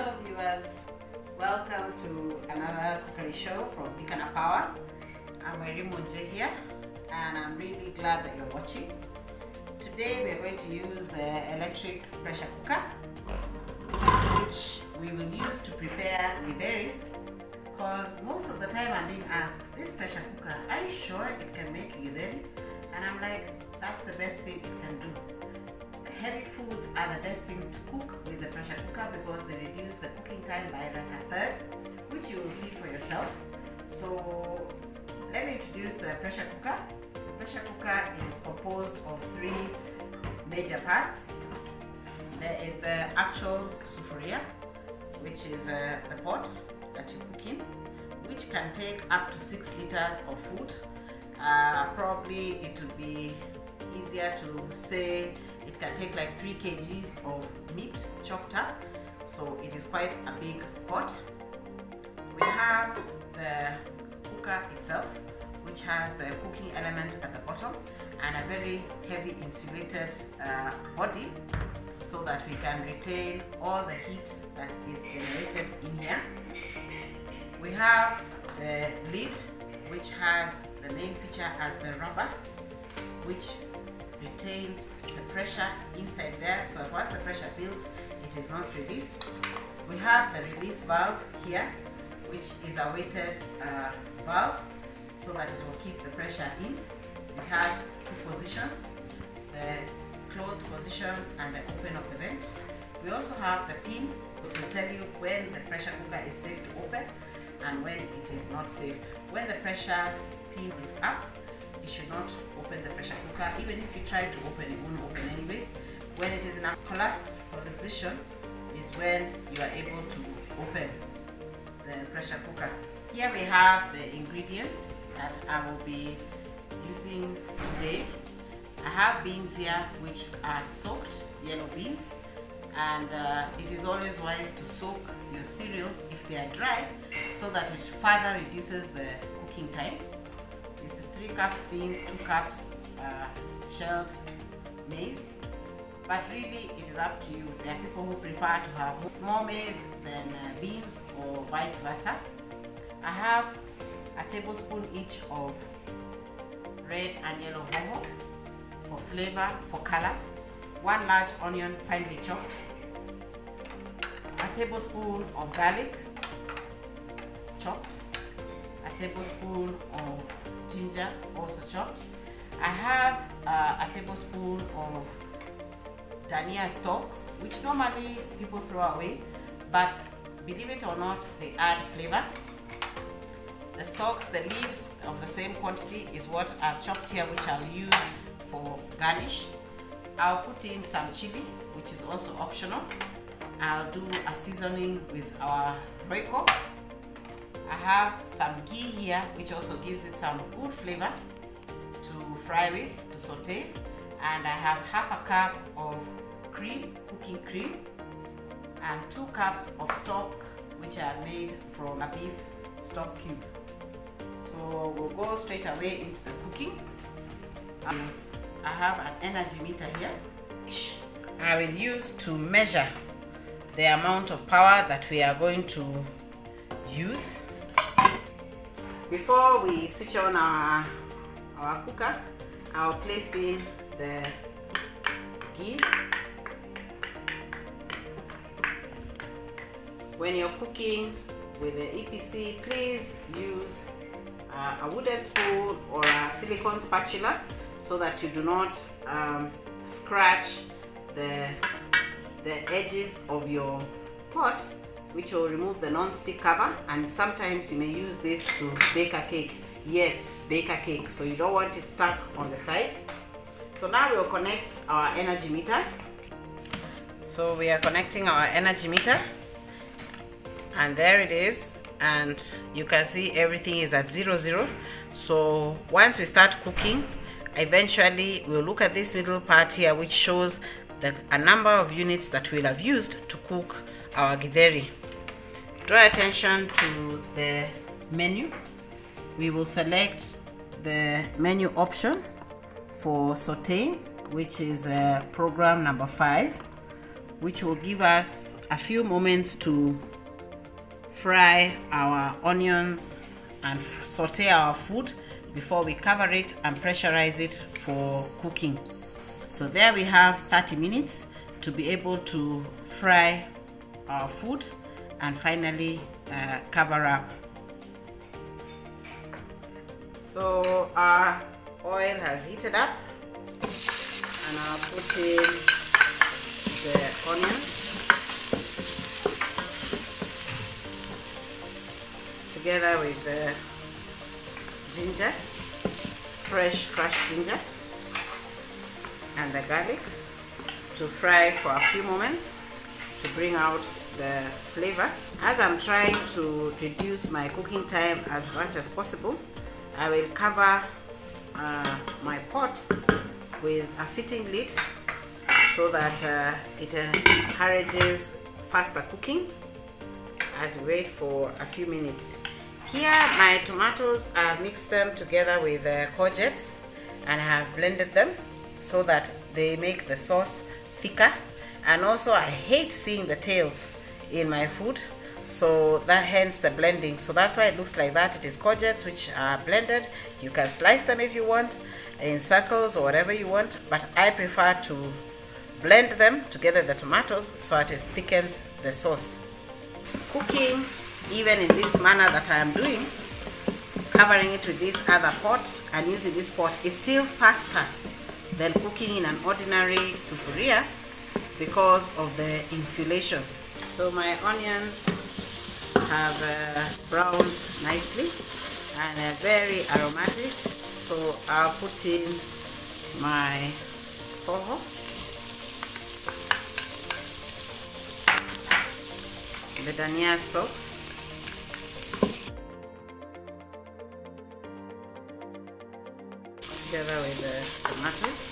Hello viewers, welcome to another cookery show from PikaNaPower. I'm Wairimu here and I'm really glad that you're watching. Today we're going to use the electric pressure cooker, which we will use to prepare Githeri, because most of the time I'm being asked, this pressure cooker, are you sure it can make Githeri? And I'm like, that's the best thing it can do. Heavy foods are the best things to cook with the pressure cooker because they reduce the cooking time by like a third, which you will see for yourself. So let me introduce the pressure cooker. The pressure cooker is composed of three major parts. There is the actual sufuria, which is the pot that you cook in, which can take up to 6 liters of food. Probably it would be easier to say it can take like 3 kgs of meat chopped up, so it is quite a big pot. We have the cooker itself, which has the cooking element at the bottom and a very heavy insulated body, so that we can retain all the heat that is generated in here. We have the lid, which has the main feature as the rubber, which retains the pressure inside there, so once the pressure builds, it is not released. We have the release valve here, which is a weighted valve, so that it will keep the pressure in. It has 2 positions, the closed position and the open of the vent. We also have the pin, which will tell you when the pressure cooker is safe to open and when it is not safe. When the pressure pin is up, you should not open the pressure cooker. Even if you try to open, it won't open anyway. When it is in a collapsed position is when you are able to open the pressure cooker. Here we have the ingredients that I will be using today. I have beans here which are soaked, yellow beans, and it is always wise to soak your cereals if they are dry, so that it further reduces the cooking time. This is 3 cups beans, 2 cups shelled maize, but really it is up to you. There are people who prefer to have more maize than beans, or vice versa. I have a tablespoon each of red and yellow hoho for flavor, for color, 1 large onion finely chopped, a tablespoon of garlic chopped, a tablespoon of ginger also chopped. I have a tablespoon of dhania stalks, which normally people throw away, but believe it or not, they add flavor. The stalks, the leaves of the same quantity is what I've chopped here, which I'll use for garnish. I'll put in some chili, which is also optional. I'll do a seasoning with our roiko. I have some ghee here, which also gives it some good flavor to fry with, to saute. And I have half a cup of cream, cooking cream, and 2 cups of stock, which I have made from a beef stock cube. So we'll go straight away into the cooking. I have an energy meter here, which I will use to measure the amount of power that we are going to use. Before we switch on our cooker, I'll place in the ghee. When you're cooking with the EPC, please use a wooden spoon or a silicone spatula, so that you do not scratch the edges of your pot, which will remove the non-stick cover. And sometimes you may use this to bake a cake. Yes, bake a cake, so you don't want it stuck on the sides. So now we'll connect our energy meter. So we are connecting our energy meter, and there it is, and you can see everything is at 00. So once we start cooking, eventually we'll look at this middle part here, which shows a number of units that we'll have used to cook our Githeri. Draw attention to the menu. We will select the menu option for Sautéing, which is program number 5. which will give us a few moments to fry our onions and saute our food before we cover it and pressurize it for cooking. So there we have 30 minutes to be able to fry our food and finally cover up. So our oil has heated up, and I'll put in the onion together with the ginger, fresh crushed ginger, and the garlic to fry for a few moments to bring out the flavor. As I'm trying to reduce my cooking time as much as possible, I will cover my pot with a fitting lid so that it encourages faster cooking as we wait for a few minutes. Here my tomatoes, I've mixed them together with courgettes and I have blended them so that they make the sauce thicker. And also I hate seeing the tails in my food, so that hence the blending. So that's why it looks like that. It is courgettes which are blended. You can slice them if you want in circles or whatever you want, but I prefer to blend them together, the tomatoes, so that it thickens the sauce. Cooking even in this manner that I am doing, covering it with this other pot and using this pot, is still faster than cooking in an ordinary sufuria because of the insulation. So my onions have browned nicely and are very aromatic, so I'll put in my hoho, the dhania stalks, together with the tomatoes.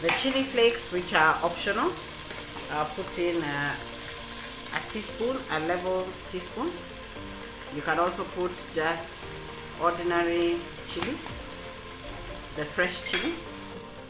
The chili flakes, which are optional, I'll put in a teaspoon, a level teaspoon. You can also put just ordinary chili, the fresh chili.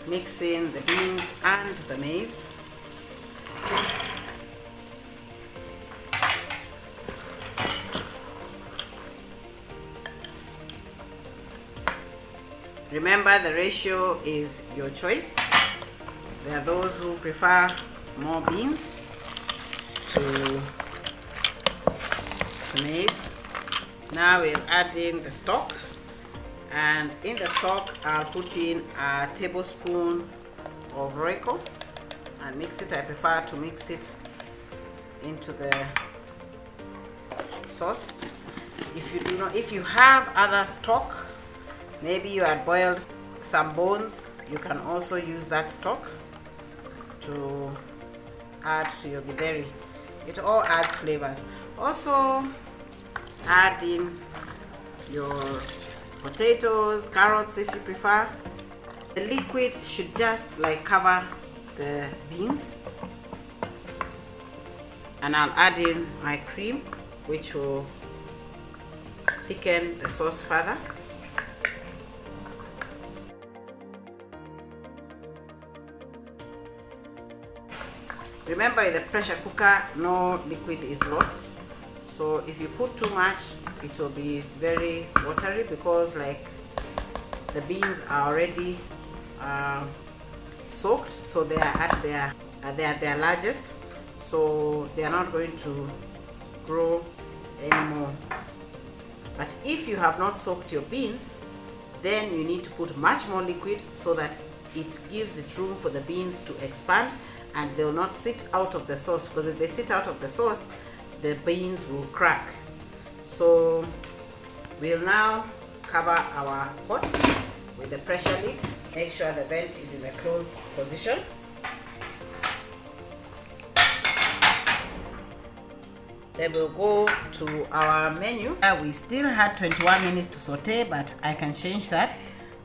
Mix in the beans and the maize. Remember, the ratio is your choice. There are those who prefer more beans to maize. Now we'll add in the stock, and in the stock I'll put in a tablespoon of Royco and mix it. I prefer to mix it into the sauce. If you have other stock, maybe you had boiled some bones, you can also use that stock to add to your githeri. It all adds flavors. Also add in your potatoes, carrots if you prefer. The liquid should just like cover the beans, and I'll add in my cream, which will thicken the sauce further. Remember, in the pressure cooker, no liquid is lost. So if you put too much, it will be very watery, because like the beans are already soaked, so they are at their largest, so they are not going to grow anymore. But if you have not soaked your beans, then you need to put much more liquid so that it gives it room for the beans to expand and they will not sit out of the sauce, because if they sit out of the sauce, the beans will crack. So we'll now cover our pot with the pressure lid. Make sure the vent is in a closed position. Then we'll go to our menu. We still had 21 minutes to saute, but I can change that.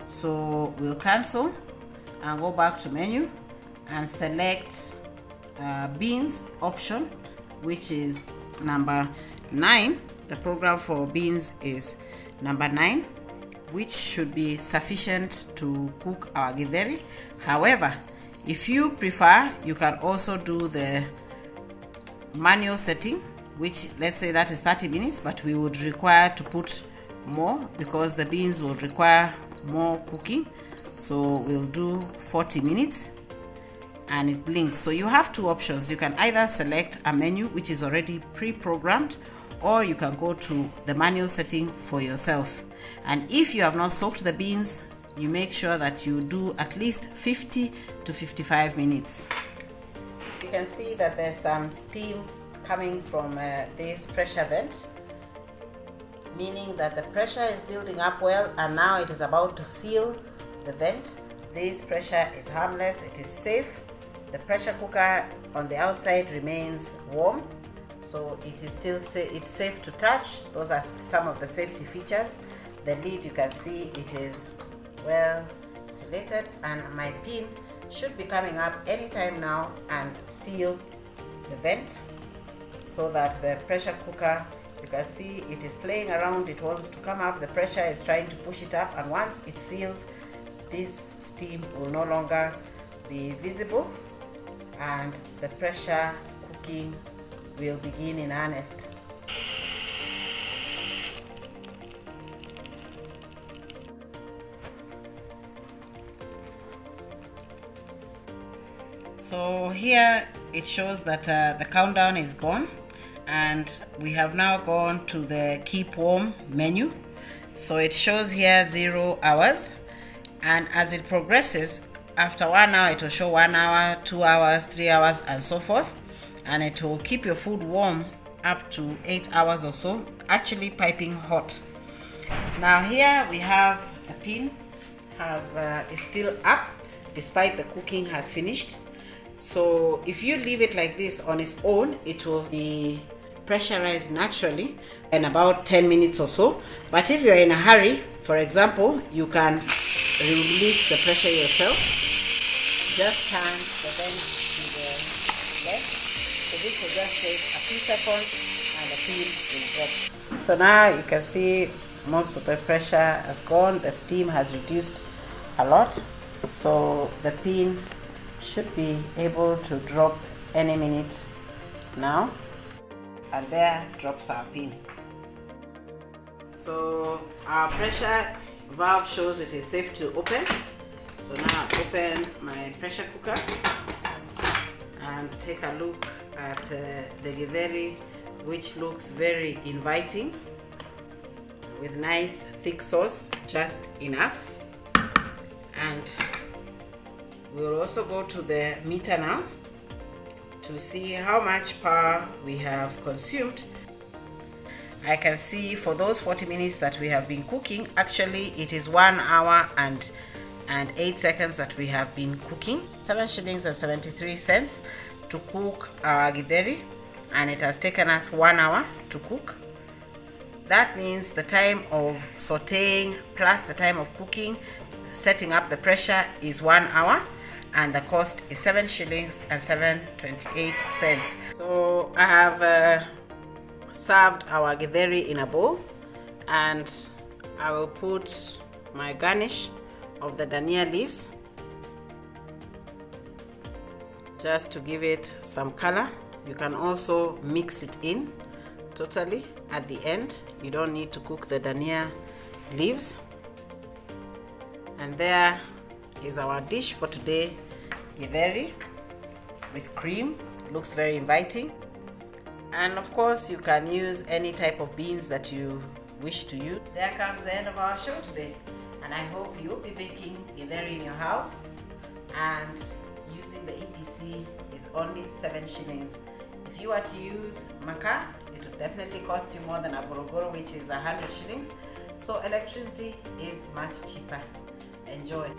So we'll cancel and go back to menu and select beans option, which is number 9, The program for beans is number 9, which should be sufficient to cook our githeri. However, if you prefer, you can also do the manual setting, which let's say that is 30 minutes, but we would require to put more because the beans will require more cooking. So we'll do 40 minutes and it blinks. So you have two options. You can either select a menu which is already pre-programmed, or you can go to the manual setting for yourself. And if you have not soaked the beans, you make sure that you do at least 50 to 55 minutes. You can see that there's some steam coming from this pressure vent, meaning that the pressure is building up well, and now it is about to seal the vent. This pressure is harmless, it is safe. The pressure cooker on the outside remains warm, so it is still it's safe to touch. Those are some of the safety features. The lid, you can see it is well insulated, and my pin should be coming up anytime now and seal the vent so that the pressure cooker, you can see it is playing around, it wants to come up, the pressure is trying to push it up, and once it seals, this steam will no longer be visible and the pressure cooking will begin in earnest. So here it shows that the countdown is gone, and we have now gone to the keep warm menu. So it shows here 0 hours, and as it progresses, after 1 hour it will show 1 hour, 2 hours, 3 hours, and so forth, and it will keep your food warm up to 8 hours or so, actually piping hot. Now here we have the pin is still up despite the cooking has finished. So if you leave it like this on its own, it will be pressurized naturally in about 10 minutes or so. But if you're in a hurry, for example, you can release the pressure yourself. Just turn the vent to the left. So this will just take a few seconds and the pin will drop. So now you can see most of the pressure has gone. The steam has reduced a lot. So the pin should be able to drop any minute now, and there drops our pin. So our pressure valve shows it is safe to open. So now I open my pressure cooker and take a look at the githeri, which looks very inviting with nice thick sauce, just enough. And we'll also go to the meter now to see how much power we have consumed. I can see for those 40 minutes that we have been cooking, actually it is 1 hour and 8 seconds that we have been cooking. 7 shillings and 73 cents to cook our githeri, and it has taken us 1 hour to cook. That means the time of sautéing plus the time of cooking, setting up the pressure, is 1 hour, and the cost is 7 shillings and 7.28 cents. So I have served our githeri in a bowl, and I will put my garnish of the dania leaves just to give it some color. You can also mix it in totally at the end. You don't need to cook the dania leaves. And there is our dish for today, githeri with cream. Looks very inviting. And of course you can use any type of beans that you wish to use. There comes the end of our show today, and I hope you'll be making githeri in your house. And using the EPC is only 7 shillings. If you were to use makaa, it would definitely cost you more than a gorogoro, which is 100 shillings. So electricity is much cheaper. Enjoy.